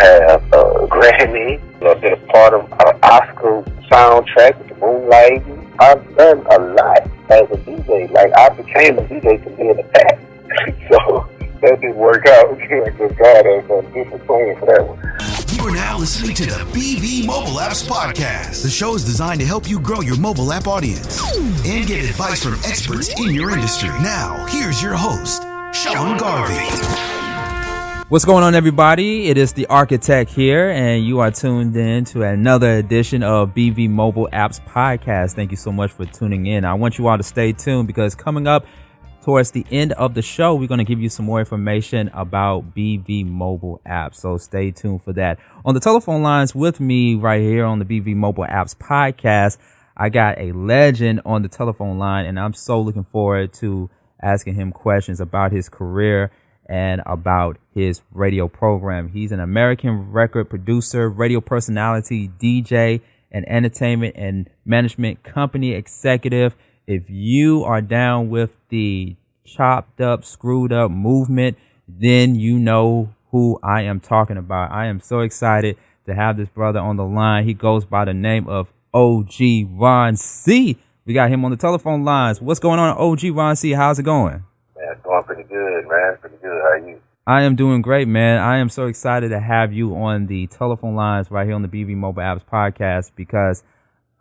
have a Grammy. I did a part of an Oscar soundtrack with the Moonlight. I've done a lot as a DJ. Like, I became a DJ to be in the past. So that didn't work out. Because God has a different plan for that one. You are now listening to the BV Mobile Apps Podcast. The show is designed to help you grow your mobile app audience and get advice from experts in your industry. Now, here's your host, Sean Garvey. What's going on, everybody? It is the Architect here, and you are tuned in to another edition of BV Mobile Apps Podcast. Thank you so much for tuning in. I want you all to stay tuned because coming up towards the end of the show, we're going to give you some more information about BV Mobile Apps. So stay tuned for that. On the telephone lines with me right here on the BV Mobile Apps Podcast, I got a legend on the telephone line, and I'm so looking forward to asking him questions about his career and about his radio program. He's an American record producer, radio personality, DJ, and entertainment and management company executive. If you are down with the chopped up, screwed up movement, then you know who I am talking about. I am so excited to have this brother on the line. He goes by the name of OG Ron C. We got him on the telephone lines. What's going on, OG Ron C? How's it going? Man, it's going pretty good, man. Pretty good. How are you? I am doing great, man. I am so excited to have you on the telephone lines right here on the BV Mobile Apps Podcast because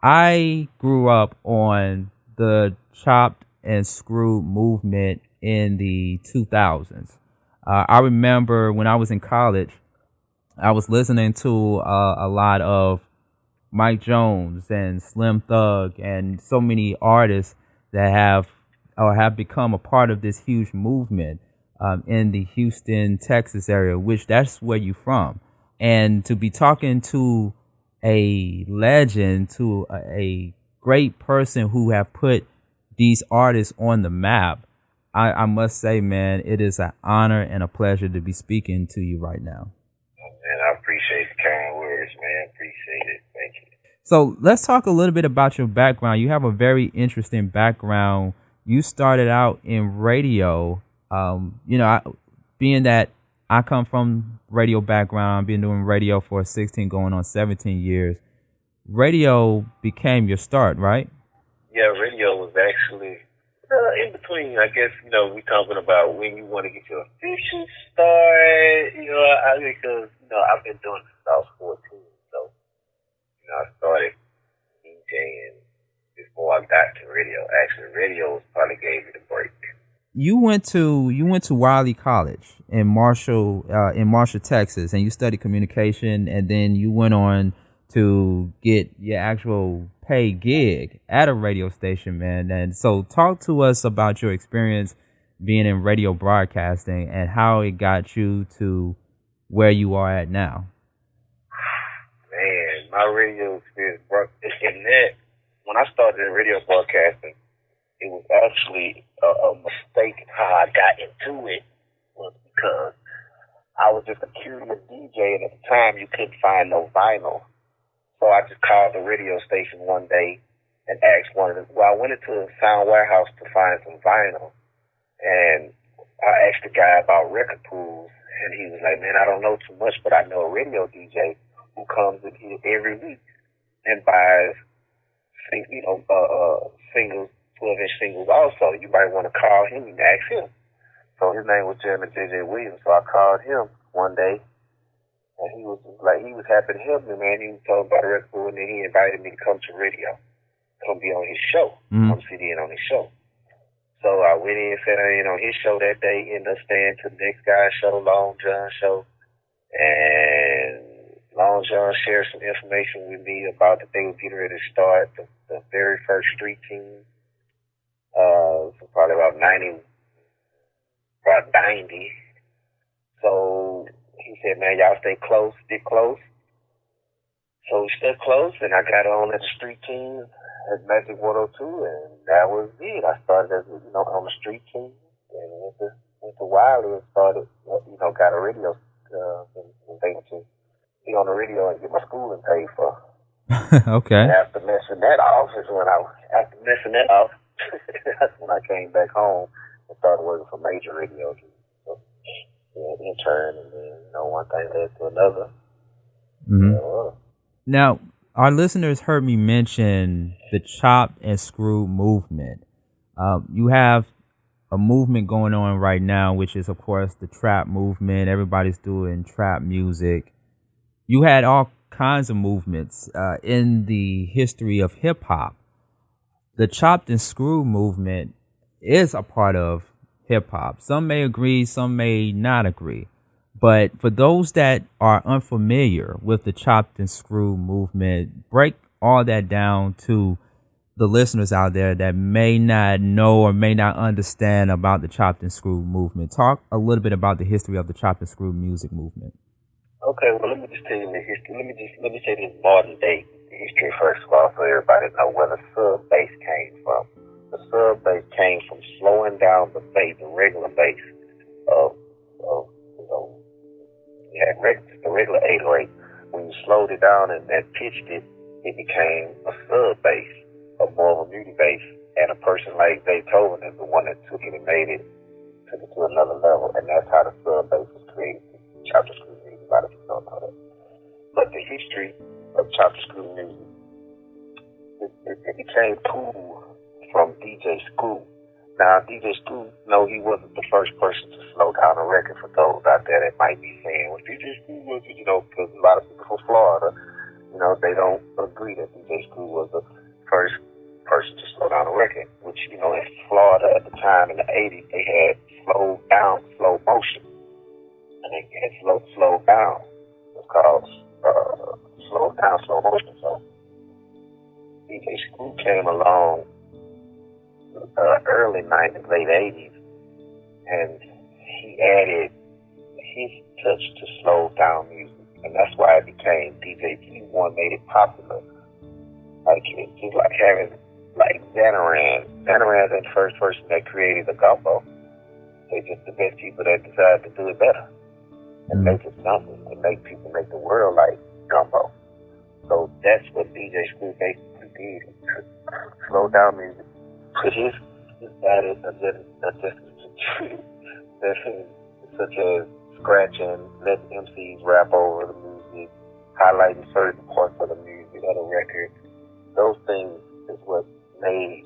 I grew up on the chopped and screwed movement in the 2000s. I remember when I was in college, I was listening to a lot of Mike Jones and Slim Thug and so many artists that have become a part of this huge movement in the Houston, Texas area, which that's where you're from. And to be talking to a legend, to a great person who have put these artists on the map, I must say, man, it is an honor and a pleasure to be speaking to you right now. Man, I appreciate the kind words, man. Appreciate it. Thank you. So let's talk a little bit about your background. You have a very interesting background. You started out in radio. Being that I come from radio background, I've been doing radio for 16 going on 17 years. Radio became your start, right? Yeah, radio was actually in between. I guess, we talking about when you want to get your official start, because, I've been doing this since I was 14. So, I started DJing before I got to radio. Actually, radio probably gave me the break. You went to Wiley College in Marshall, Texas, and you studied communication, and then you went on to get your actual pay gig at a radio station, man. And so talk to us about your experience being in radio broadcasting and how it got you to where you are at now. Man, my radio experience, in that, when I started in radio broadcasting, it was actually a mistake how I got into it was because I was just a curious DJ, and at the time you couldn't find no vinyl. So I just called the radio station one day and asked I went into a sound warehouse to find some vinyl. And I asked the guy about record pools, and he was like, man, I don't know too much, but I know a radio DJ who comes in here every week and buys, singles, 12-inch singles also. You might want to call him and ask him. So his name was Jeremy J.J. Williams. So I called him one day. And he was happy to help me, man. He was talking about the record pool, and then he invited me to come to radio, come be on his show, come sit in on his show. So I went in and sat in on his show that day, ended up staying to the next guy's show, Long John show. And Long John shared some information with me about that they were getting ready to start the very first street team. Probably about 90. So he said, man, y'all stay close, stick close. So we stood close, and I got on at the street team at Magic 102, and that was it. I started as, on the street team, and went to Wiley and started, got a radio, and was able to be on the radio and get my schooling paid for. Okay. And after messing that off, that's when I came back home and started working for major radio. So, intern, and then, one thing led to another. Mm-hmm. Now, our listeners heard me mention the chopped and screwed movement. You have a movement going on right now, which is, of course, the trap movement. Everybody's doing trap music. You had all kinds of movements in the history of hip hop. The chopped and screwed movement is a part of hip hop. Some may agree, some may not agree. But for those that are unfamiliar with the chopped and screwed movement, break all that down to the listeners out there that may not know or may not understand about the chopped and screwed movement. Talk a little bit about the history of the chopped and screwed music movement. Okay, well, let me just tell you the history. Let me say this modern day history first of all, so everybody know where the sub bass came from. The sub bass came from slowing down the bass, the regular bass of you had the regular 808. When you slowed it down and pitched it, it became a sub bass, a more of a muted bass. And a person like Beethoven is the one that took it and took it to another level. And that's how the sub bass was created. Chopped and screwed music, a lot of people don't know that. But the history of chopped and screwed music, it became cool from DJ Screw. Now, DJ Screw, no, he wasn't the first person to slow down a record for those out there that might be saying, well, DJ Screw was, because a lot of people from Florida, they don't agree that DJ Screw was the first person to slow down a record, which, in Florida at the time in the 80s, they had slow down, slow motion. And they had slow down. It's called slow down, slow motion. So DJ Screw came along early 90s, late 80s, and he added his touch to slow down music, and that's why it became DJ G1, made it popular. Like, it's just like having, like, Xanaran. Xanaran's the first person that created the gumbo. They're just the best people that decided to do it better and make it something and make people make the world like gumbo. So that's what DJ Screw basically did. He took slow down music, put his added adjustments such as scratching, letting MCs rap over the music, highlighting certain parts of the music of the record. Those things is what made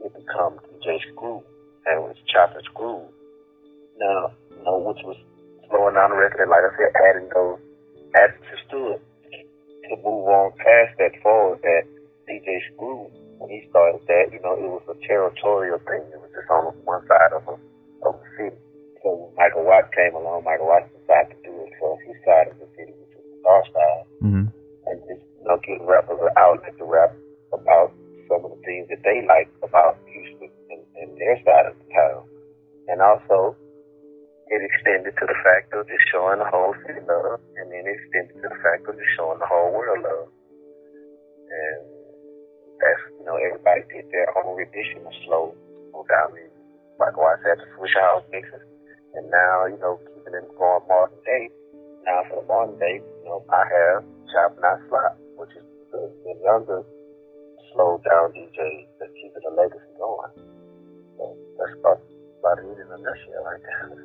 it become DJ Screw, and it was chopped and screwed. Now, which was slowing down the record, and like I said, adding those adjectives to it to move on past that forward. That DJ Screw, when he started that, it was a territorial thing. It was just on one side of the city. So when Michael Watts came along, Michael Watts decided to do it for his side of the city, which was the Star Side, and just get rappers an outlet to rap about some of the things that they like about Houston and their side of the town. And also, it extended to the fact of just showing the whole city love, and then it extended to the fact of just showing the whole world love. And that's, everybody did their own rendition of slow down music. Michael Watts had the Swish House mixes, and now, keeping it going modern day. Now for the modern day, I have Chop Not Slop, which is the younger slow down DJ that's keeping the legacy going. So that's about it in a nutshell right there.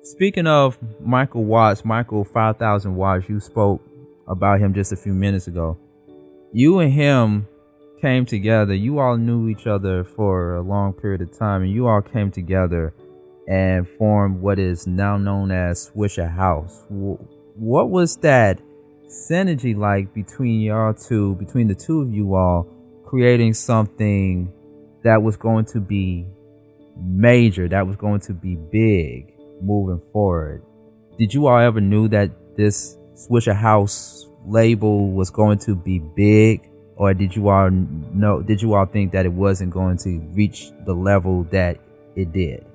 Speaking of Michael Watts, Michael 5,000 Watts, you spoke about him just a few minutes ago. You and him came together. You all knew each other for a long period of time, and you all came together and formed what is now known as Swisher House. What was that synergy like between y'all two, between the two of you all, creating something that was going to be major, that was going to be big moving forward? Did you all ever knew that this Swisher House label was going to be big, or did you all think that it wasn't going to reach the level that it did?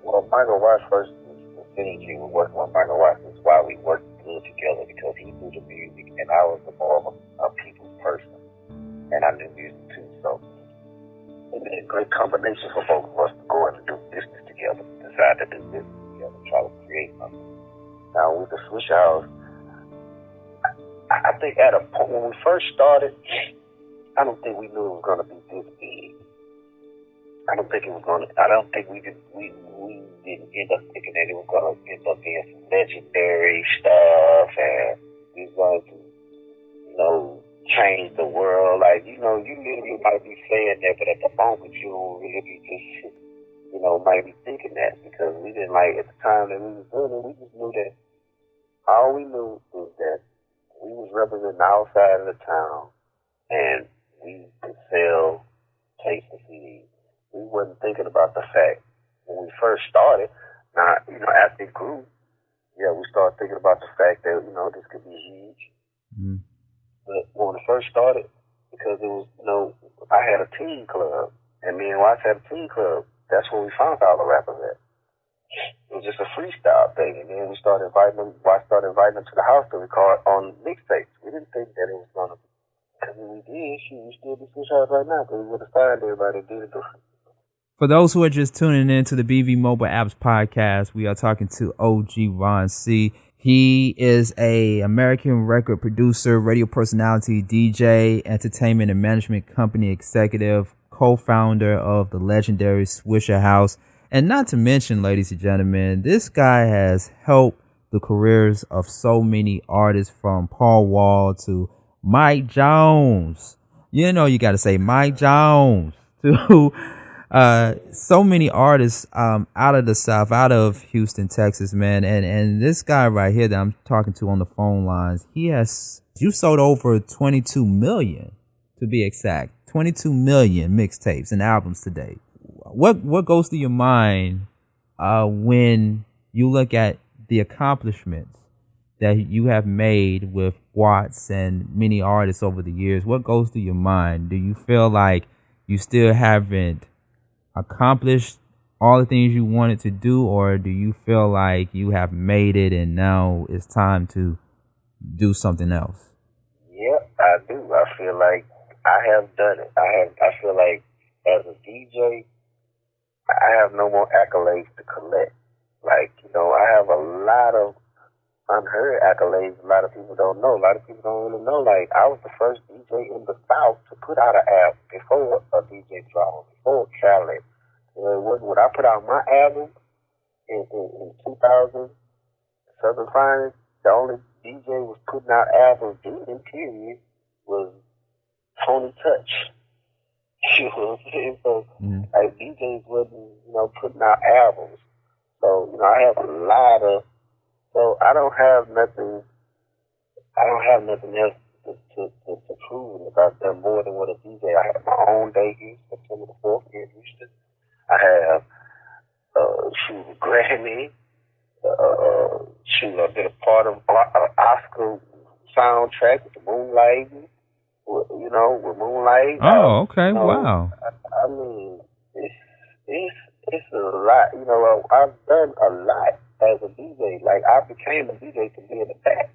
Well, Michael Watts first, the synergy with working with Michael Watts is why we worked good together, because he knew the music and I was more of a people's person, and I knew music too. So it made a great combination for both of us to go and do business together, decide to do business together, try to create something. Now with the Swish House, I think at a point when we first started, I don't think we knew it was going to be this big. I don't think we didn't end up thinking that it was going to end up being some legendary stuff, and we were going to change the world. Like, you know, you literally might be saying that, but at the moment you don't really be just, you know, might be thinking that, because we didn't, like, at the time that we was doing it, we just knew that all we knew was that we was representing our side of the town, and we could sell tapes and CDs. We wasn't thinking about the fact when we first started. Now, you know, after it grew, yeah, we started thinking about the fact that, you know, this could be huge. Mm. But when it first started, because it was, you know, I had a teen club, and me and Watts had a teen club. That's where we found all the rappers at. It was just a freestyle thing, and then we started inviting them. Watts started inviting them to the house to record on mixtapes. We didn't think that it was gonna, because if we did, we still be Switch House right now, because we would have signed everybody that did it different. For those who are just tuning in to the BV Mobile Apps podcast, we are talking to OG Ron C. He is a American record producer, radio personality, DJ, entertainment and management company executive, co-founder of the legendary Swisher House. And not to mention, ladies and gentlemen, this guy has helped the careers of so many artists, from Paul Wall to Mike Jones. You know, you got to say Mike Jones to so many artists out of the South, out of Houston, Texas, man. And this guy right here that I'm talking to on the phone lines, you sold over 22 million, to be exact, 22 million mixtapes and albums today. What goes through your mind when you look at the accomplishments that you have made with Watts and many artists over the years? What goes through your mind? Do you feel like you still haven't accomplished all the things you wanted to do, or do you feel like you have made it and now it's time to do something else? Yeah, I do. I feel like I have done it. I feel like as a DJ, I have no more accolades to collect. Like, you know, I have a lot of unheard accolades a lot of people don't know. A lot of people don't really know. Like, I was the first DJ in the South to put out an album before a DJ Drama, before Khaled. You know, when I put out my album in 2000, Southern Finest, the only DJ was putting out albums in period was Tony Touch. You know what I'm saying? So, like, DJs wasn't, you know, putting out albums. So, you know, I have a lot of, so I don't have nothing else to prove about them more than what a DJ. I have my own day here, September the 4th here in Houston. I have, a Grammy, I've been a part of an Oscar soundtrack with the Moonlight. You know, with Moonlight. Oh, okay, you know, wow. I mean, it's a lot. You know, I've done a lot as a DJ. Like, I became a DJ to be in the back.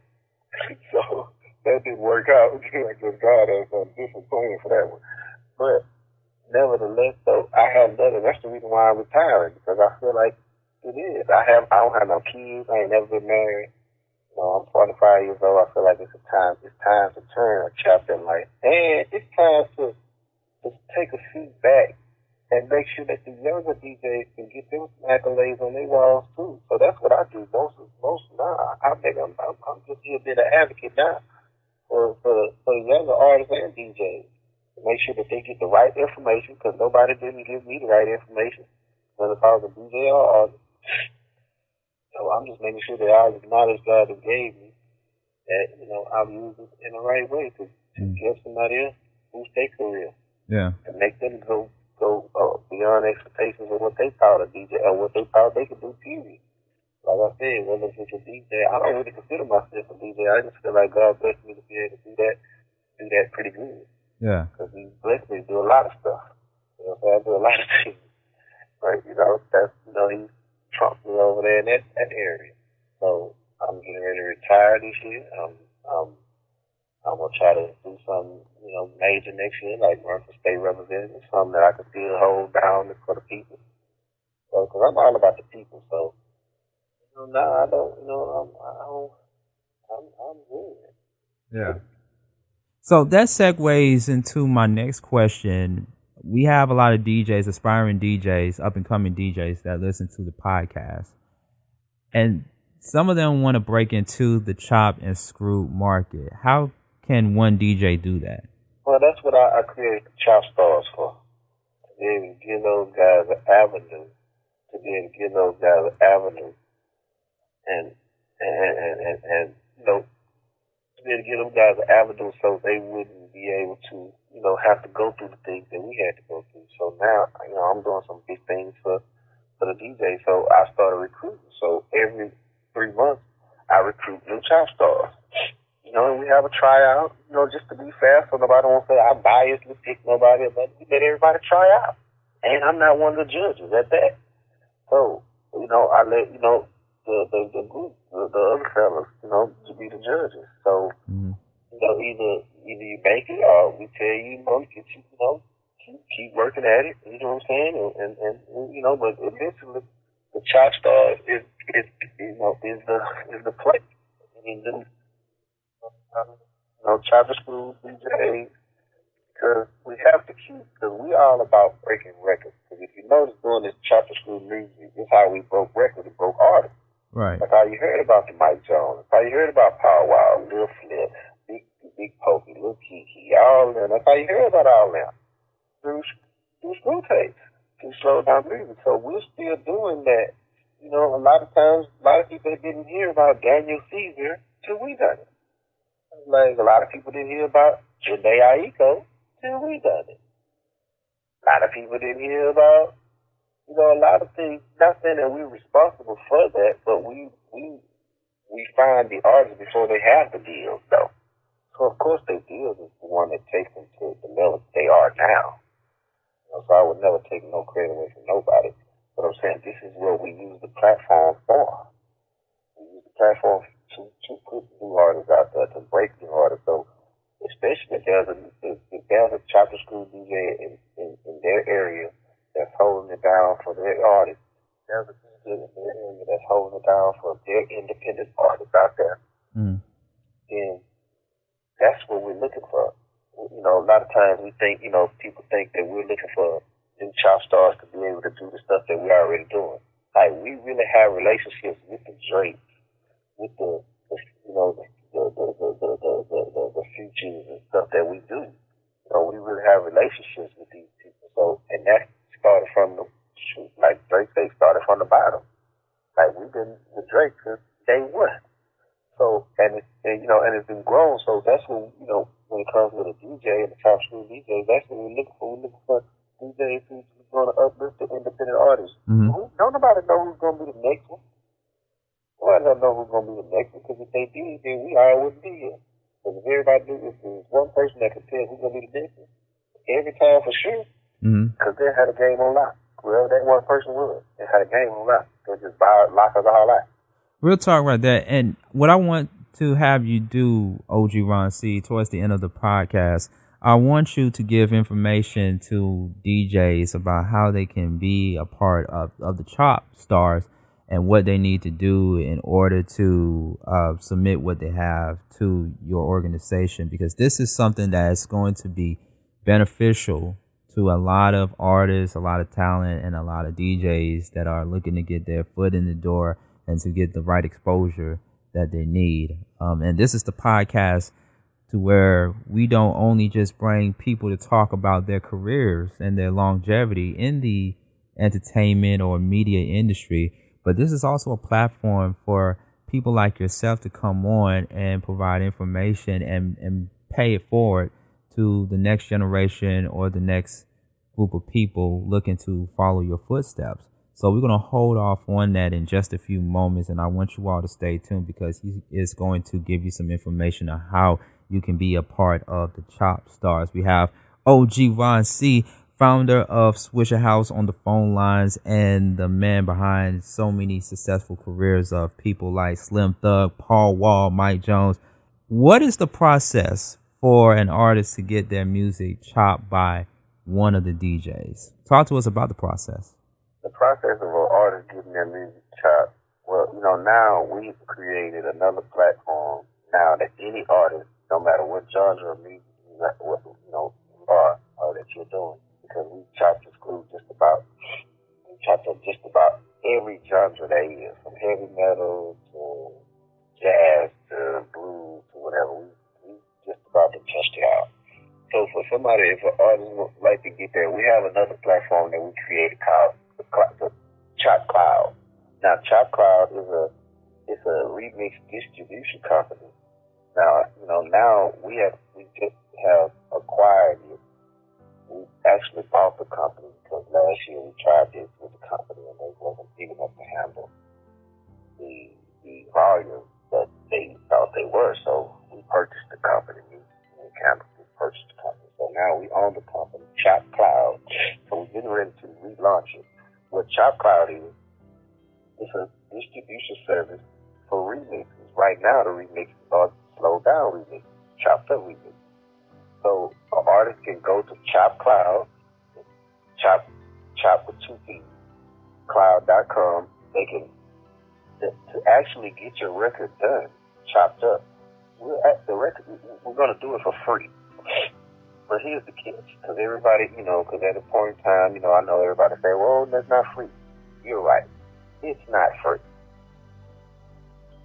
So that didn't work out. I guess God has a different plan for that one. But nevertheless, though, I have done it. That's the reason why I'm retiring, because I feel like it is. I don't have no kids. I ain't never been married. You know, I'm 45 years old. I feel like it's time to turn a chapter in life. And it's time to take a seat back and make sure that the younger DJs can get them accolades on their walls too. So that's what I do most now. I think I'm just here being an advocate now for the younger artists and DJs. To make sure that they get the right information, because nobody didn't give me the right information, whether I was a DJ or artist. So I'm just making sure that I acknowledge God that gave me, that, you know, I've used it in the right way to give somebody else boost their career. Yeah. And make them go beyond expectations of what they thought a DJ, or what they thought they could do, period. Like I said, whether it's a DJ, I don't really consider myself a DJ. I just feel like God blessed me to be able to do that pretty good. Yeah. Because He blessed me to do a lot of stuff. You know what I'm saying? I do a lot of things. Right? You know, that's, you know, He trumped me over there in that area. So I'm getting ready to retire this year. I'm gonna try to do something, you know, major next year, like run for state representative, something that I can still hold down for the people. So, because I'm all about the people. So, you know, now I don't, you know, I'm good. Yeah. So that segues into my next question. We have a lot of DJs, aspiring DJs, up and coming DJs that listen to the podcast. And some of them want to break into the chop and screw market. How can one DJ do that? Well, that's what I created the Chop Stars for. To be able to give those guys an avenue. To be able to give those guys an avenue. And you know, to be able to give those guys an avenue so they wouldn't be able to, you know, have to go through the things that we had to go through. So now, you know, I'm doing some big things for the DJ. So I started recruiting. So every 3 months, I recruit new Chop Stars. You know, and we have a tryout, you know, just to be fair, so nobody won't say I biasly pick nobody, but we let everybody try out. And I'm not one of the judges at that. So, you know, I let, you know, the group, the other fellas, you know, to be the judges. So, you know, either you make it or we tell you, you know, get you, you know, keep working at it, you know what I'm saying? And you know, but eventually the Chop Stars is you know, is the place. You know, chopper school, DJs, because we have to keep, because we all about breaking records. Because if you notice doing this chopper school music, it's how we broke records, we broke artists. Right. That's how you heard about the Mike Jones. That's how you heard about Power Wow, Lil Flip, Big Pokey, Lil Kiki, all them. That's how you heard about all them. Through school tapes, through slow down music. So we're still doing that. You know, a lot of times, a lot of people didn't hear about Daniel Caesar till we done it. Like, a lot of people didn't hear about Janae Aiko till we done it. A lot of people didn't hear about, you know, a lot of things. Not saying that we're responsible for that, but we find the artists before they have the deals, though. So, of course, their deals is the one that takes them to the level they are now. You know, so I would never take no credit away from nobody. But I'm saying this is what we use the platform for. We use the platform to put new artists out there, to break new artists. So, especially if there's a chopper school DJ in their area that's holding it down for their artists, there's a DJ in their area that's holding it down for their independent artists out there, then that's what we're looking for. You know, a lot of times we think, you know, people think that we're looking for new Chop Stars to be able to do the stuff that we're already doing. Like, we really have relationships with the Drake, with the you know, the futures and stuff that we do. You know, we really have relationships with these people. So, and that started from like Drake say, started from the bottom. Like, we've been with Drake since day one. So, and you know, and it's been grown. So that's what, you know, when it comes with a DJ and the top school DJ, that's what we're looking for. We're looking for DJs who's going to uplift the independent artists. Don't nobody know who's going to be the next one. Nobody don't know who's going to be the next one, because if they did, then we all wouldn't be here. Because if everybody knew, if there's one person that could tell who's going to be the next one, every time for sure, because they had a game on lock. Whoever that one person was, they had a game on lock. They just lock us all out. Real talk right there. And what I want to have you do, OG Ron C, towards the end of the podcast, I want you to give information to DJs about how they can be a part of the Chop Stars and what they need to do in order to submit what they have to your organization, because this is something that is going to be beneficial to a lot of artists, a lot of talent, and a lot of DJs that are looking to get their foot in the door and to get the right exposure that they need. And this is the podcast to where we don't only just bring people to talk about their careers and their longevity in the entertainment or media industry, but this is also a platform for people like yourself to come on and provide information and pay it forward to the next generation or the next group of people looking to follow your footsteps. So we're going to hold off on that in just a few moments, and I want you all to stay tuned because he is going to give you some information on how you can be a part of the Chop Stars. We have OG Ron C, founder of Swisher House, on the phone lines, and the man behind so many successful careers of people like Slim Thug, Paul Wall, Mike Jones. What is the process for an artist to get their music chopped by one of the DJs? Talk to us about the process. The process of an artist getting their music chopped, well, you know, now we've created another platform now that any artist, no matter what genre of music you know are that you're doing, because we chopped the screw just about every genre there is, from heavy metal to jazz to blues to whatever. We just about if an artist would like to get there, we have another platform that we created called the Chop Cloud. Now, Chop Cloud is a remix distribution company. Now we just have acquired it. We actually bought the company because last year we tried this with the company and they wasn't big enough to handle the volume that they thought they were. So we purchased the company. We purchased the company. So now we own the company, Chop Cloud. So we're getting ready to relaunch it. What Chop Cloud is, it's a distribution service for remixes. Right now the remixes are slow down remixes, chopped up remixes. So an artist can go to Chop Cloud, chop with 2 P's, cloud.com. They can to actually get your record done, chopped up. We're going to do it for free. But here's the catch, because everybody, because at a point in time, I know everybody say, well, that's not free. You're right. It's not free.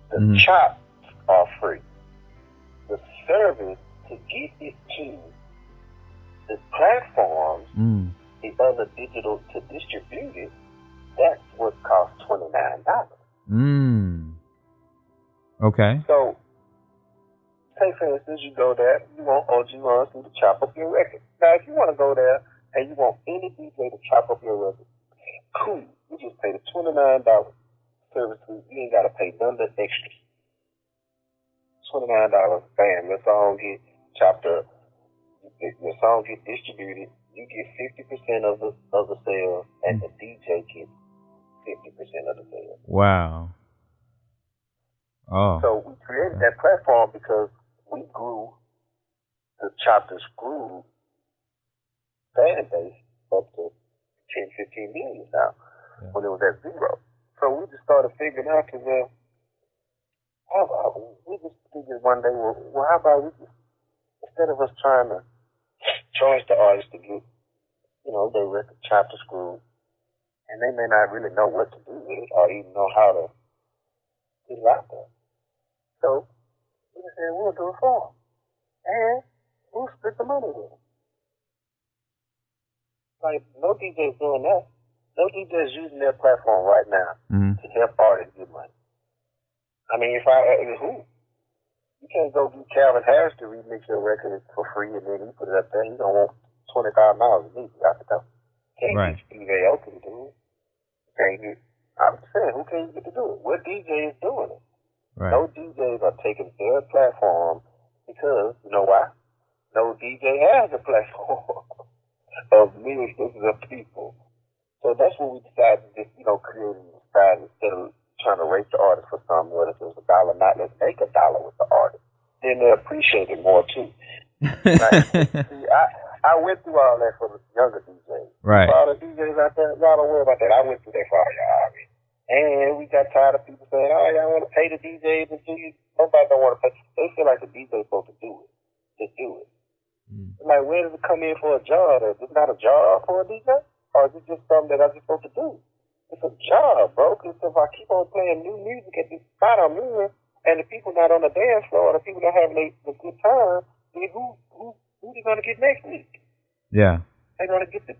The chops are free. The service to get it to the platforms, the other digital to distribute it, that's what costs $29. Okay. So, say for instance, you go there, you want OG Monster to chop up your record. Now, if you want to go there and you want any DJ to chop up your record, cool. You just pay the $29 service fee. You ain't got to pay none of the extras. $29, bam, your song get chopped up. Your song get distributed. You get 50% of the sales, and the DJ gets 50% of the sales. Wow. Oh. So we created that platform because we grew the Choppers grew fan base up to 10, 15 million now when it was at 0. So we just started figuring out we just figured one day, well, how about we just, instead of us trying to charge the artists to get, their record chopped or screwed, and they may not really know what to do with it or even know how to get it out there. So we just said, we'll do it for them. And we'll split the money with them. Like, no DJ's doing that. No DJ's using their platform right now to help artists get money. I mean, who? You can't go get Calvin Harris to remix your record for free and then he put it up there. He's going to want $25 a week. You have to go. Can't get Steve Aoki to do it. I'm saying, who can you get to do it? What DJ is doing it? Right. No DJs are taking their platform because, you know why? No DJ has a platform of millions of people. So that's what we decided to just, create and decide instead of trying to rate the artist for something, whether it was $1 or not, let's make $1 with the artist. Then they appreciate it more too. See, I went through all that for the younger DJs. Right. For all the DJs out there, y'all don't worry about that. I went through that for all y'all already. And we got tired of people saying, oh, y'all want to pay the DJs and do you. Nobody don't want to pay. They feel like the DJ's supposed to do it. Just do it. Like, where does it come in for a job? Is it not a job for a DJ? Or is it just something that I'm just supposed to do? It's a job, bro. Because if I keep on playing new music at this spot I'm in, and the people not on the dance floor, or the people not having a good time, then who's going to get next week? Yeah. They're going to get the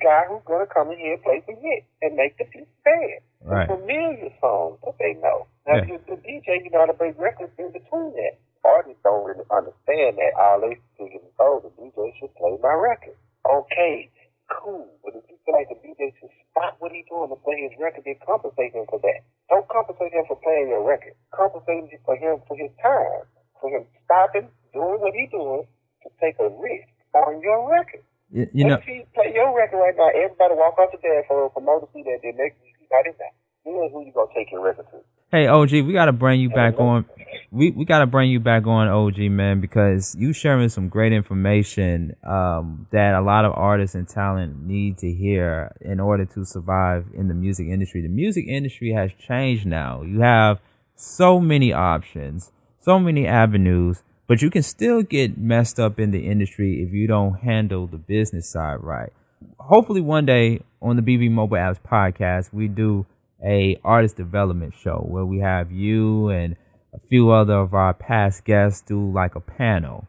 guy who's going to come in here and play some hits and make the people dance. Right. Familiar songs that they know. Now, if the DJ, you know how to break records in between that. Artists don't really understand that. All they think is, the DJ should play my record. Okay, cool. But if you feel like the DJ should stop what he's doing to play his record, then compensate him for that. Don't compensate him for playing your record. Compensate him for his time. For him stopping, doing what he's doing to take a risk on your record. If you play your record right now, everybody walk off the dance floor for promote to see that, then next week he's not in that. Then who you going to take your record to? Hey, OG, we got to bring you back on. We got to bring you back on, OG, man, because you sharing some great information that a lot of artists and talent need to hear in order to survive in the music industry. The music industry has changed now. You have so many options, so many avenues, but you can still get messed up in the industry if you don't handle the business side right. Hopefully one day on the BV Mobile Apps podcast, we do a artist development show where we have you and a few other of our past guests do like a panel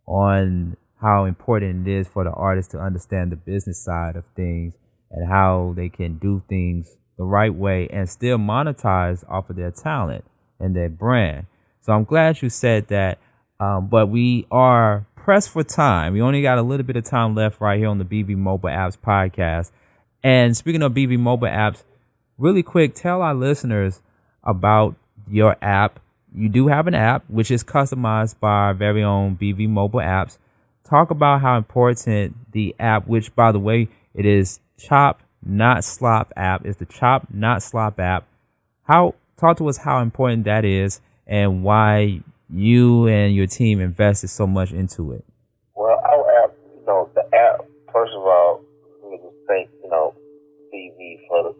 on how important it is for the artist to understand the business side of things and how they can do things the right way and still monetize off of their talent and their brand. So I'm glad you said that. But we are pressed for time. We only got a little bit of time left right here on the BV Mobile Apps podcast. And speaking of BV Mobile Apps, really quick, tell our listeners about your app. You do have an app, which is customized by our very own BV Mobile Apps. Talk about how important the app, which, by the way, it is Chop Not Slop app. It's the Chop Not Slop app. Talk to us how important that is and why you and your team invested so much into it. Well, our app, the app, first of all, we just thank, BV for,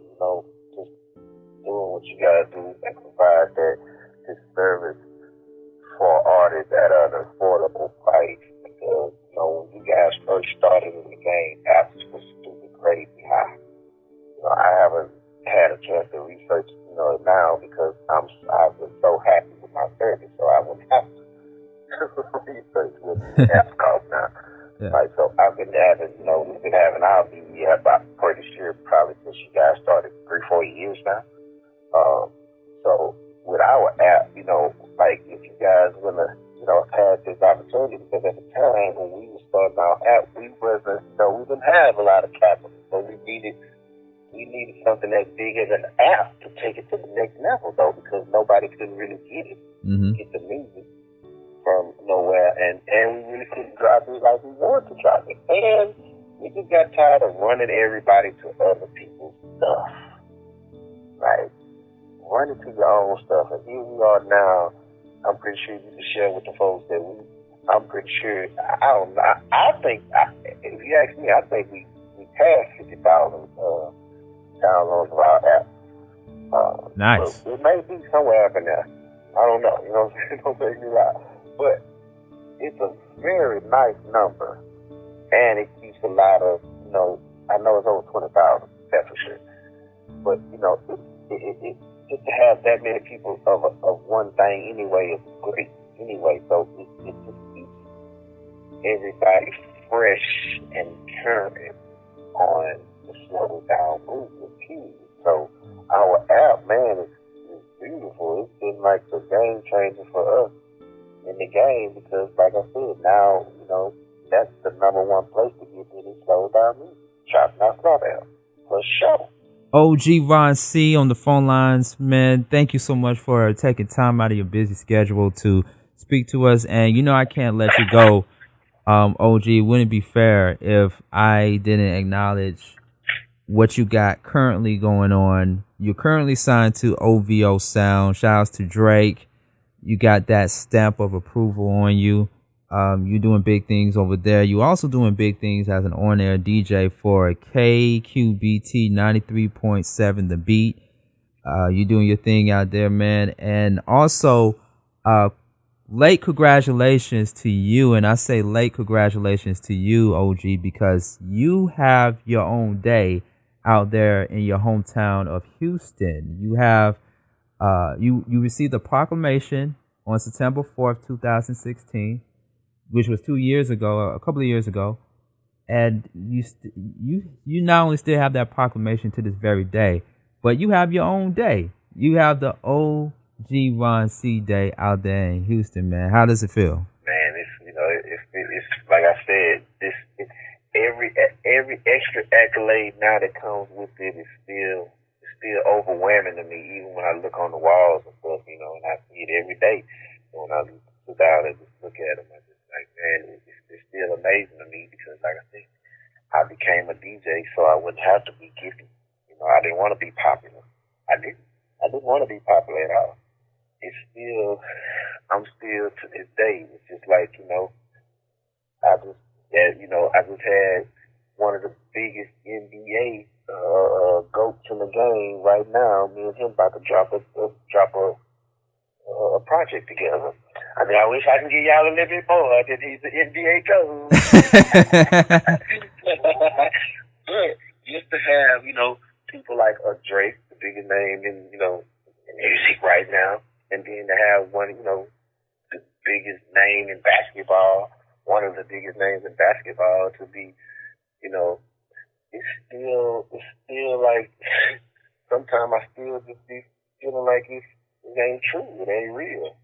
just doing what you guys do and provide this service for artists at an affordable price. Because, when you guys first started in the game, apps was stupid crazy high. I haven't had a chance to research, it now because I've been so happy with my service, so I wouldn't have to research what the apps cost now. Yeah. Right, so I've been having, we've been having our BV app, I'm pretty sure probably since you guys started 3-4 years now. So with our app, if you guys wanna, have this opportunity, because at the time when we were starting our app, we didn't have a lot of capital, so we needed something as big as an app to take it to the next level, though, because nobody could really get it, get the music from nowhere, and we really couldn't drop it like we wanted to drop it. And we just got tired of running everybody to other people's stuff, right? Running to your own stuff. And here we are now. I'm pretty sure you can share with the folks that I'm pretty sure, I think, if you ask me, I think we passed 50,000 downloads of our app. Nice. It may be somewhere up in there. I don't know. What I'm saying? Don't make me lie. But it's a very nice number. And it keeps a lot of, I know it's over 20,000, that's for sure. But, it just to have that many people of one thing anyway is great anyway. So it just keeps everybody fresh and current on the slow down movement period. So our app, man, is beautiful. It's been like the game changer for us in the game because, like I said, now, that's the number one place to get any slow down music. Chop Not Slop app. For sure. OG Ron C on the phone lines, man. Thank you so much for taking time out of your busy schedule to speak to us. And I can't let you go, OG. Wouldn't it be fair if I didn't acknowledge what you got currently going on? You're currently signed to OVO Sound. Shouts to Drake. You got that stamp of approval on you. You're doing big things over there. You're also doing big things as an on-air DJ for KQBT 93.7 The Beat. You're doing your thing out there, man. And also, late congratulations to you. And I say late congratulations to you, OG, because you have your own day out there in your hometown of Houston. You have you received a proclamation on September 4th, 2016. Which was 2 years ago, a couple of years ago, and you not only still have that proclamation to this very day, but you have your own day. You have the OG Ron C Day out there in Houston, man. How does it feel? Man, it's like I said, every extra accolade now that comes with it is still overwhelming to me. Even when I look on the walls and stuff, and I see it every day. When I sit down and just look at them, like, man, it's still amazing to me because, like I said, I became a DJ so I wouldn't have to be gifted. I didn't want to be popular. I didn't want to be popular at all. I'm still to this day. It's just like, I just had one of the biggest NBA goats in the game right now. Me and him about to drop a project together. I mean, I wish I could give y'all a little bit more than he's the NBA coach. But just to have, people like Drake, the biggest name in music right now, and then to have one, the biggest name in basketball, one of the biggest names in basketball to be, you know, it's still like, sometimes I still just be feeling like it ain't true, it ain't real.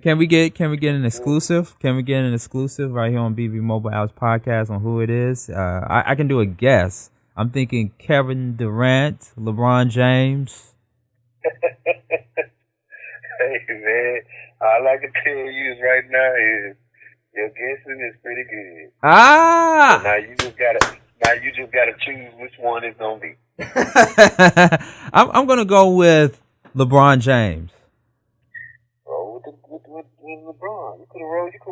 Can we get an exclusive? Can we get an exclusive right here on BV Mobile Apps Podcast on who it is? I can do a guess. I'm thinking Kevin Durant, LeBron James. Hey man, all I can tell you is right now is your guessing is pretty good. Ah! So now you just gotta choose which one it's gonna be. I'm gonna go with LeBron James. Roll with LeBron. You could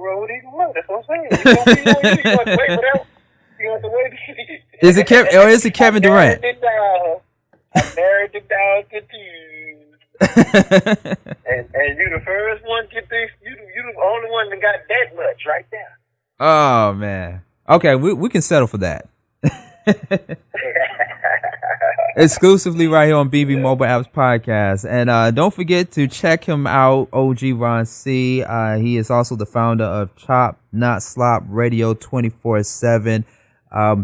roll with either one. That's what I'm saying. You have to wait without. You have to wait. Is it Kevin Durant? I narrowed it down to two. and you the first one get this. You the only one that got that much right there. Oh man. Okay, we can settle for that. Exclusively right here on BB Mobile Apps Podcast. And don't forget to check him out, OG Ron C. He is also the founder of Chop Not Slop Radio 24/7.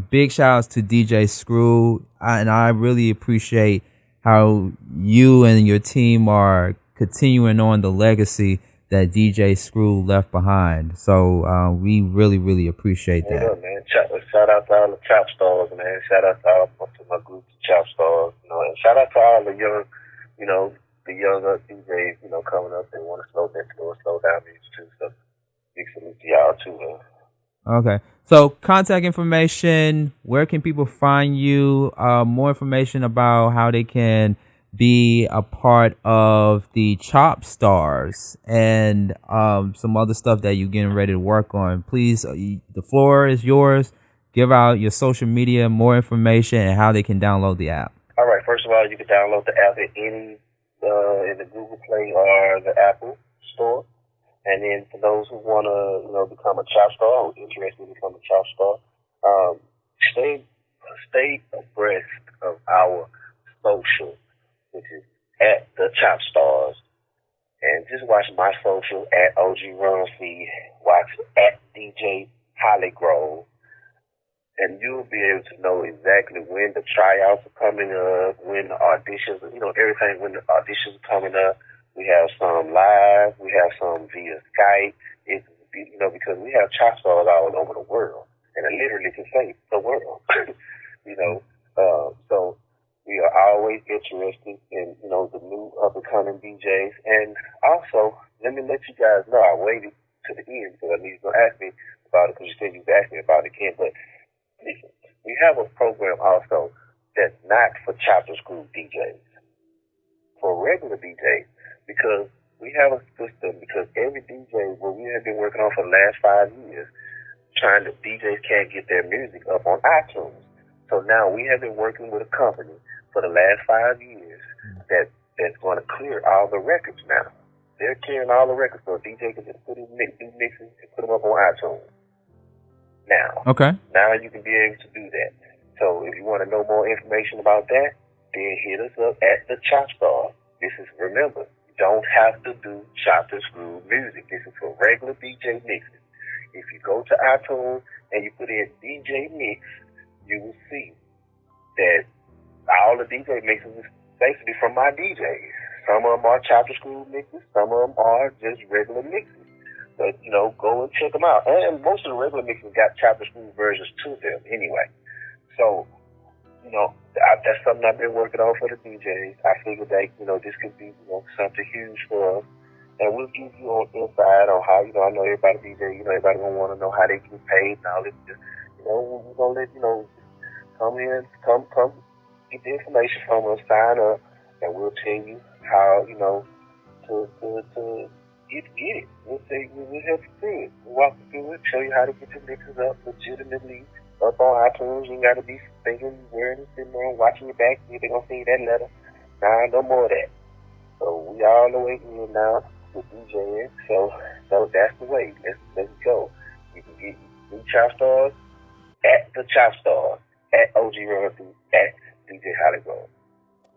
Big shout outs to DJ Screw. And I really appreciate how you and your team are continuing on the legacy that DJ Screw left behind. So we really, really appreciate that. Yeah, man. Shout out to all the Chop Stars, man. Shout out to my group, the Chop Stars. You know, and shout out to all the young, the younger DJs, coming up and want to slow down music too. So big salute to y'all too, man. Okay. So contact information, where can people find you? More information about how they can be a part of the Chop Stars and some other stuff that you're getting ready to work on. Please, the floor is yours. Give out your social media, more information, and how they can download the app. All right. First of all, you can download the app at any in the Google Play or the Apple Store. And then for those who want to, become a Chop Star, or interested in becoming a Chop Star, stay abreast of our social, which is at the Chop Stars. And just watch my social at OG Ron C. Watch at DJ Hollygrove. And you'll be able to know exactly when the tryouts are coming up, when the auditions, everything, when the auditions are coming up. We have some live, we have some via Skype. It's, because we have Chop Stars all over the world. And I literally can say the world. So we are always interested in, the new up-and-coming DJs. And also, let me let you guys know, I waited to the end because I knew you were going to ask me about it because you said you'd ask me about it again. But listen, we have a program also that's not for chapter school DJs, for regular DJs, because we have a system, because every DJ, what we have been working on for the last 5 years, DJs can't get their music up on iTunes. So now we have been working with a company for the last 5 years that's going to clear all the records now. They're clearing all the records, so a DJ can just put his new mixes and put them up on iTunes. Now, Now you can be able to do that. So if you want to know more information about that, then hit us up at the Chop Star. Remember, you don't have to do chop and screw music. This is for regular DJ mixes. If you go to iTunes and you put in DJ Mix, you will see that all the DJ mixes is basically from my DJs. Some of them are chop and screw mixes. Some of them are just regular mixes. But, go and check them out. And most of the regular mixes got chop and screw versions to them anyway. So, that's something I've been working on for the DJs. I figured that, this could be, something huge for us. And we'll give you an insight on how, I know everybody DJ, everybody gonna want to know how they get paid and all this. We're gonna let, come in, come get the information from us, sign up, and we'll tell you how, to get it. We'll help you through it. We'll walk you through it, show you how to get your mixes up legitimately up on iTunes. You ain't got to be thinking, wearing and sitting there watching your back. They're going to send you that letter. Nah, no more of that. So we all the way in now with DJing. So that's the way. Let's go. You can get new Chop Stars at the Chop Stars, at OG Royalty, at DJ Hollywood.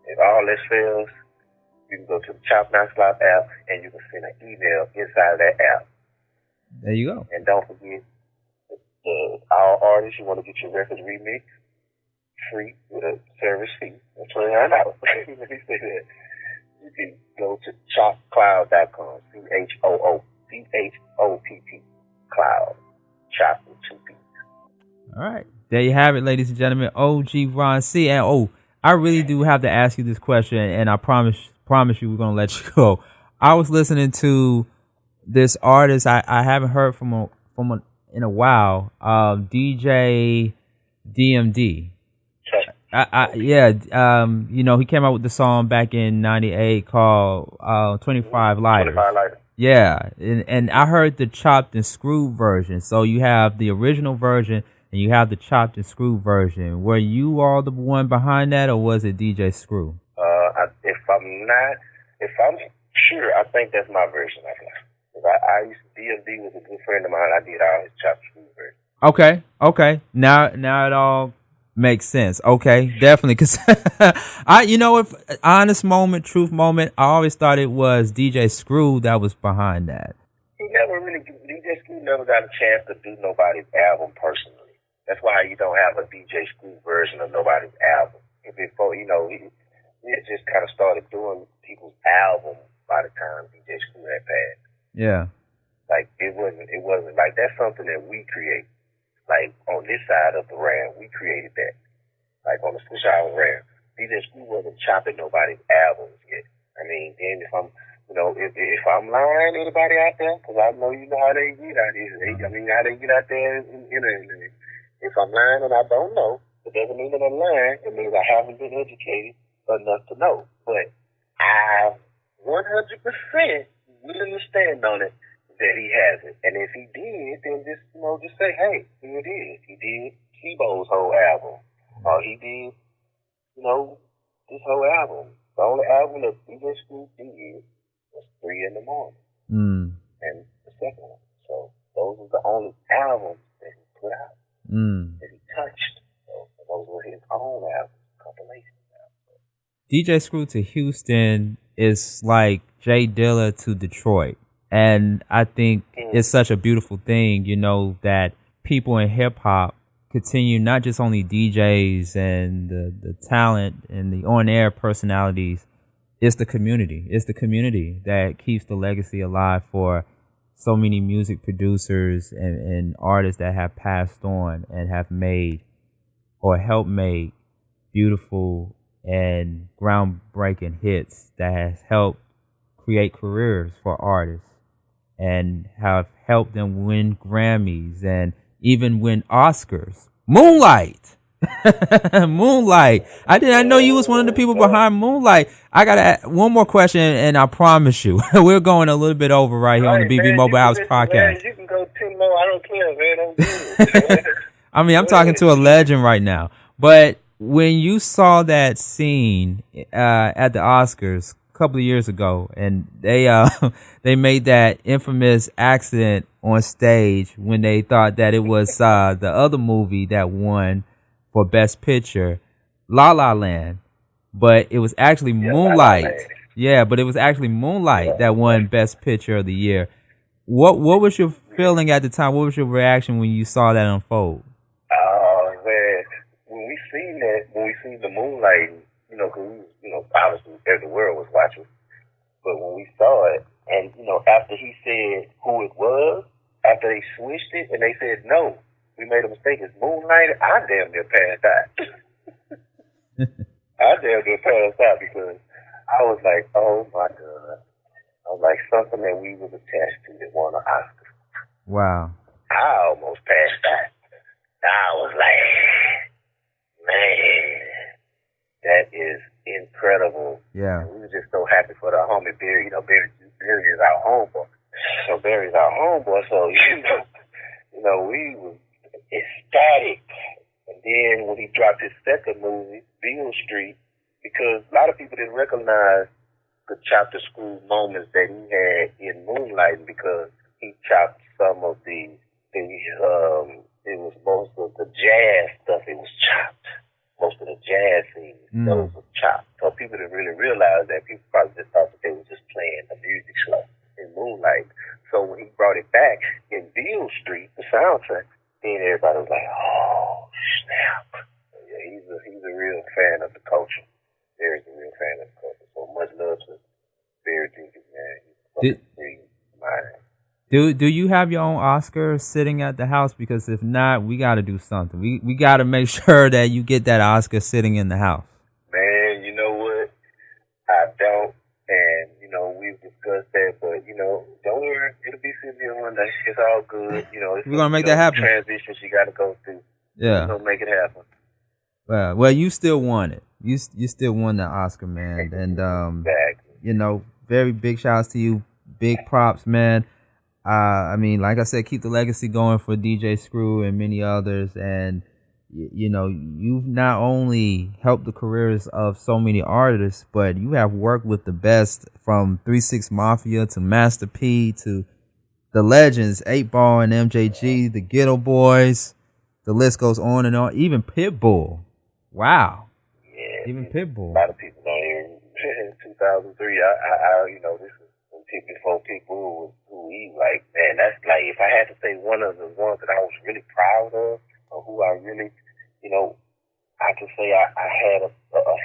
If all this fails, you can go to the Chop Not Slop app and you can send an email inside of that app. There you go. And don't forget, all artists, you want to get your records remixed, free with a service fee of $29. Let me say that. You can go to chopcloud.com, CHOOPP Cloud, Chop with 2 P's. All right. There you have it, ladies and gentlemen. OG Ron C. And I really do have to ask you this question, and I promise you we're gonna let you go. I was listening to this artist I haven't heard from in a while, DJ DMD. He came out with the song back in '98 called 25 Lighters. 25 Lighters. Yeah, and I heard the chopped and screwed version. So you have the original version and you have the chopped and screwed version. Were you all the one behind that, or was it DJ Screw? If I'm sure, I think that's my version of it. I used to, DMD was a good friend of mine. I did all his chopped and screwed version. Okay. Now it all makes sense. Okay, definitely. Because if honest moment, truth moment, I always thought it was DJ Screw that was behind that. DJ Screw never got a chance to do nobody's album personally. That's why you don't have a DJ Screw version of nobody's album. Before, he had just kind of started doing people's albums by the time DJ Screw had passed. Yeah. Like, it wasn't like, that's something that we create. Like, on this side of the RAM, we created that. Like, on the Swiss Island RAM, DJ Screw wasn't chopping nobody's albums yet. I mean, then if I'm lying, anybody out there, because I know you know how they get out here. How they get out there if I'm lying and I don't know, it doesn't mean that I'm lying. It means I haven't been educated enough to know. But I 100% willing to stand on it that he hasn't. And if he did, then just say, hey, here it is. He did Tebow's whole album. Or he did, this whole album. The only album that DJ Screw did was 3 in the morning. And the second one. So those were the only albums that he put out. That he touched. So those were his own albums, compilation albums. DJ Screw to Houston is like Jay Dilla to Detroit. And I think it's such a beautiful thing, that people in hip hop continue, not just only DJs and the talent and the on-air personalities, it's the community. It's the community that keeps the legacy alive for so many music producers and artists that have passed on and have made or helped make beautiful and groundbreaking hits that has helped create careers for artists and have helped them win Grammys and even win Oscars. Moonlight. Moonlight. I know you was one of the people behind Moonlight. I got to ask one more question, and I promise you, we're going a little bit over right here on the BB Mobile Apps podcast. Man, you can go 10 more. I don't care, man. I'm I'm talking to a legend right now. But when you saw that scene at the Oscars a couple of years ago, and they made that infamous accident on stage when they thought that it was the other movie that won for Best Picture, La La Land, but it was actually Moonlight. Yeah, but it was actually Moonlight that won Best Picture of the year. What was your feeling at the time? What was your reaction when you saw that unfold? Man, when we seen the Moonlight, obviously every world was watching, but when we saw it, and after he said who it was, after they switched it and they said no, we made a mistake, it's Moonlight, I damn near passed out. I damn near passed out because I was like, oh my God. I was like, something that we was attached to that won an Oscar. Wow. I almost passed out. I was like, man, that is incredible. Yeah. And we were just so happy for the homie Barry. Barry is our homeboy. So Barry's our homeboy. So, we were ecstatic. And then when he dropped his second movie, Beale Street, because a lot of people didn't recognize the chop the screw moments that he had in Moonlight because he chopped some of it was most of the jazz stuff, it was chopped. Most of the jazz scenes, those were chopped. So people didn't really realize that. People probably just thought that they were just playing the music slow in Moonlight. So when he brought it back in Beale Street, the soundtrack, then everybody was like, oh, snap. Yeah, he's a real fan of the culture. Barry's a real fan of the culture. So much love to Barry Jenkins, man. He's a free mind. Do you have your own Oscar sitting at the house? Because if not, we got to do something. We got to make sure that you get that Oscar sitting in the house. Man, you know what? I don't, and, you know, we've discussed that, but, you know, don't worry. It'll be sitting here one day. It's all good. You know, we're going to make that happen. Transitions you got to go through. Yeah. We're going to make it happen. Well, you still won it. You still won the Oscar, man. And, exactly. You know, very big shout outs to you. Big props, man. I mean, like I said, keep the legacy going for DJ Screw and many others. And, you know, you've not only helped the careers of so many artists, but you have worked with the best from 3-6 Mafia to Master P to the legends, 8 Ball and MJG, the Ghetto Boys. The list goes on and on. Even Pitbull. Wow. Yeah. Even Pitbull. A lot of people don't even. In 2003, I you know, this is before Pitbull was who he like. Man, that's like, if I had to say one of the ones that I was really proud of, or who I really, you know, I could say I had a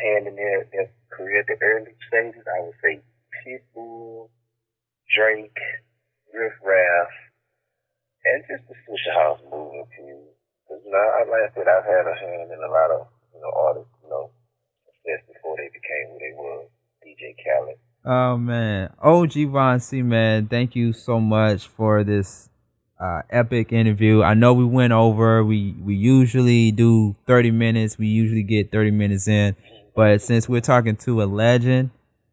hand in their career at the early stages, I would say Pitbull, Drake, Riff Raff, and just the Swisher House movement too. Because, you know, like I said, I've had a hand in a lot of, you know, artists, you know, success before they became who they were. DJ Khaled. Oh, man. OG Von C, man, thank you so much for this epic interview. I know we went over. We usually do 30 minutes. We usually get 30 minutes in. But since we're talking to a legend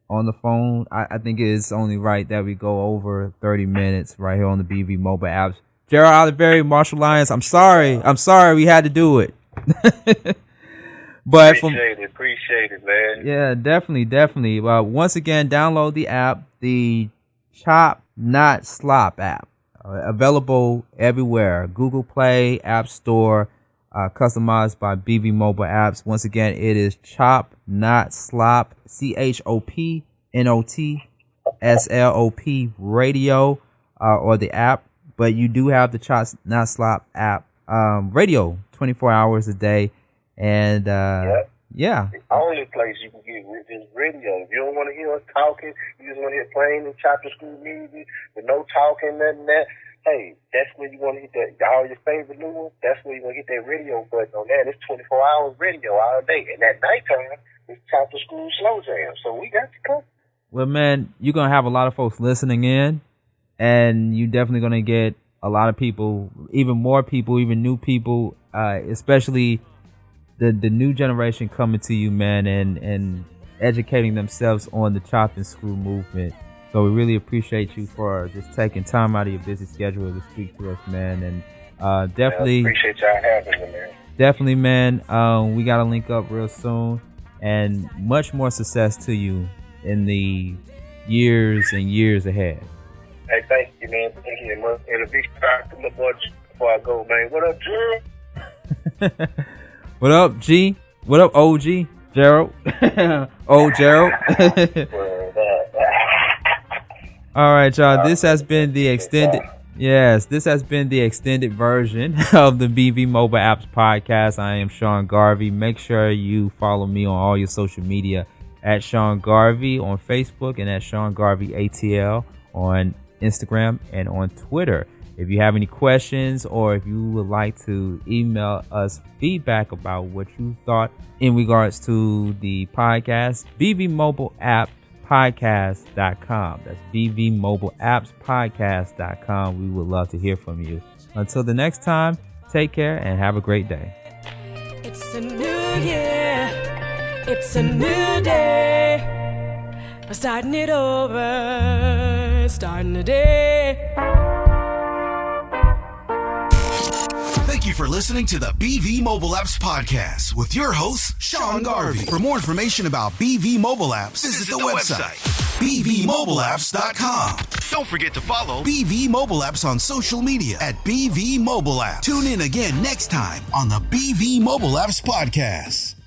on the phone, I think it's only right that we go over 30 minutes right here on the BV mobile apps. Gerald Oliveri, Marshall Lyons, I'm sorry. We had to do it. But appreciate it, man. Yeah, definitely. Once again, download the app, the Chop Not Slop app, available everywhere: Google Play, App Store, customized by BV Mobile Apps. Once again, it is Chop Not Slop, CHOPNOTSLOP radio, or the app. But you do have the Chop Not Slop app, radio 24 hours a day. And, yeah. The only place you can get this radio. If you don't want to hear us talking, you just want to hear plain and chopper school music with no talking, nothing that. Hey, that's where you want to hit that. All your favorite new ones, that's where you want to hit that radio button on that. It's 24 hours radio all day. And at nighttime, it's chopper school slow jam. So we got to come. Well, man, you're going to have a lot of folks listening in, and you're definitely going to get a lot of people, even more people, even new people, especially the new generation coming to you, man, and educating themselves on the Chop and Screw movement. So we really appreciate you for just taking time out of your busy schedule to speak to us, man. And definitely appreciate y'all having me, man. Definitely, man. We got to link up real soon, and much more success to you in the years and years ahead. Hey, thank you, man. Thank you, man. And a big shout out to my boy before I go, man. What up, Gerald? What up, G? What up, OG? Gerald? Old Gerald? All right, y'all. This has been the extended. Yes, this has been the extended version of the BV Mobile Apps Podcast. I am Sean Garvey. Make sure you follow me on all your social media at Sean Garvey on Facebook and at Sean Garvey ATL on Instagram and on Twitter. If you have any questions or if you would like to email us feedback about what you thought in regards to the podcast, bvmobileappspodcast.com. That's bvmobileappspodcast.com. We would love to hear from you. Until the next time, take care and have a great day. It's a new year. It's a new day. We're starting it over. Starting the day. Thank you for listening to the BV Mobile Apps Podcast with your host, Sean Garvey. For more information about BV Mobile Apps, visit the website, bvmobileapps.com. Don't forget to follow BV Mobile Apps on social media at BV Mobile Apps. Tune in again next time on the BV Mobile Apps Podcast.